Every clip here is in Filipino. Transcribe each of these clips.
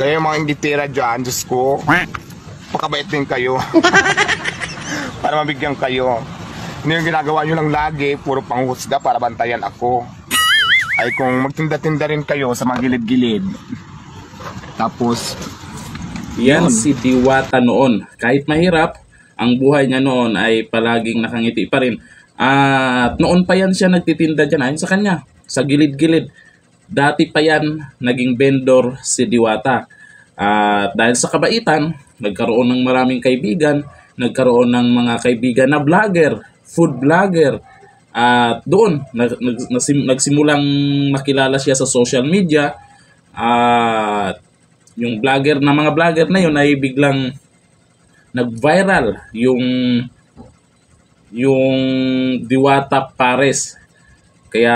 Kayo mga inditira dyan, Diyos ko, pakabait din kayo. Para mabigyan kayo. Hindi yung ginagawa nyo lang lagi, puro panghusga para bantayan ako. Ay kung magtinda-tinda rin kayo sa mga gilid-gilid. Tapos, yan si Diwata noon. Kahit mahirap, ang buhay niya noon ay palaging nakangiti pa rin. At noon pa yan siya nagtitinda dyan, ayon sa kanya, sa gilid-gilid. Dati pa yan naging vendor si Diwata. At dahil sa kabaitan, nagkaroon ng maraming kaibigan, nagkaroon ng mga kaibigan na vlogger, food vlogger. At doon, nagsimulang makilala siya sa social media. At yung mga vlogger na yun ay biglang nag-viral yung Diwata Pares. Kaya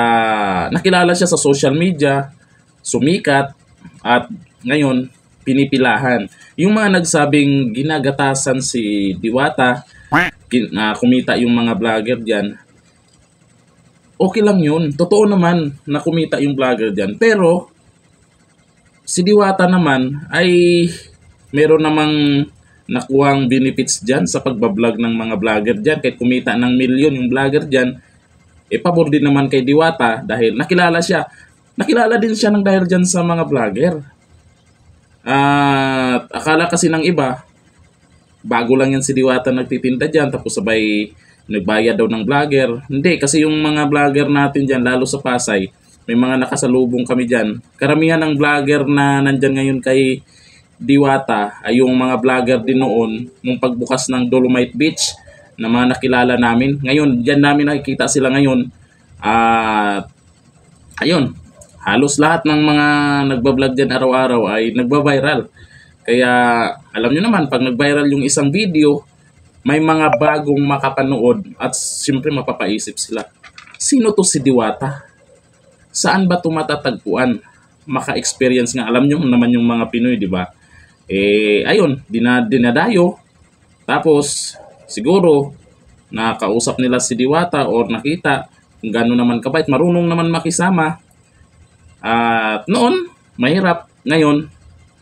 nakilala siya sa social media, sumikat, at ngayon pinipilahan. Yung mga nagsabing ginagatasan si Diwata, kumita yung mga vlogger dyan, okay lang yun. Totoo naman na kumita yung vlogger dyan. Pero si Diwata naman ay meron namang nakuhang benefits dyan sa pagbablog ng mga vlogger dyan. Kahit kumita ng milyon yung vlogger dyan, pabor din naman kay Diwata dahil nakilala siya. Nakilala din siya ng dahil dyan sa mga vlogger. At akala kasi ng iba, bago lang yan si Diwata nagtitinda dyan, tapos sabay nagbayad daw ng vlogger. Hindi, kasi yung mga vlogger natin dyan, lalo sa Pasay, may mga nakasalubong kami dyan. Karamihan ng vlogger na nandyan ngayon kay Diwata ay yung mga vlogger din noon nung pagbukas ng Dolomite Beach na mga nakilala namin. Ngayon, dyan namin nakikita sila ngayon. At ayun, halos lahat ng mga nagbablog dyan araw-araw ay nagbabiral. Kaya alam nyo naman, pag nagviral yung isang video, may mga bagong makapanood at siyempre mapapaisip sila. Sino to si Diwata? Saan ba ito matatagpuan? Maka-experience nga. Alam nyo naman yung mga Pinoy, di ba? Ayun, dinadayo. Tapos, siguro, nakausap nila si Diwata or nakita kung gano'n naman kabait. Marunong naman makisama. At noon, mahirap. Ngayon,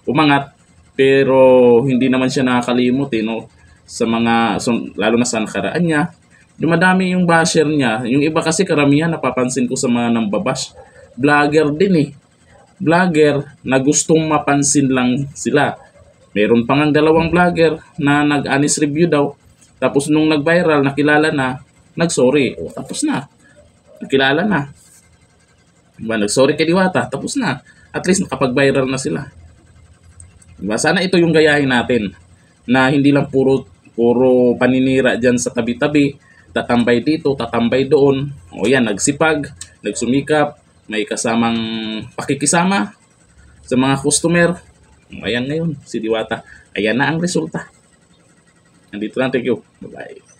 umangat. Pero hindi naman siya nakakalimot no? Sa mga, lalo na sa nakaraan niya. Dumadami yung basher niya. Yung iba kasi karamihan napapansin ko sa mga nambabash. Vlogger din Vlogger na gustong mapansin lang sila. Meron pang ang dalawang vlogger na nag-honest review daw. Tapos nung nag-viral, nakilala na, nag-sorry. O, tapos na. Nakilala na. Diba, nag-sorry kay Diwata, tapos na. At least nakapag-viral na sila. Diba? Sana ito yung gayahin natin. Na hindi lang puro paninira dyan sa tabi-tabi. Tatambay dito, tatambay doon. O yan, nagsipag, nagsumikap, may kasamang pakikisama sa mga customer. Ayan ngayon, si Diwata. Ayan na ang resulta. Nandito lang, thank you. Bye-bye.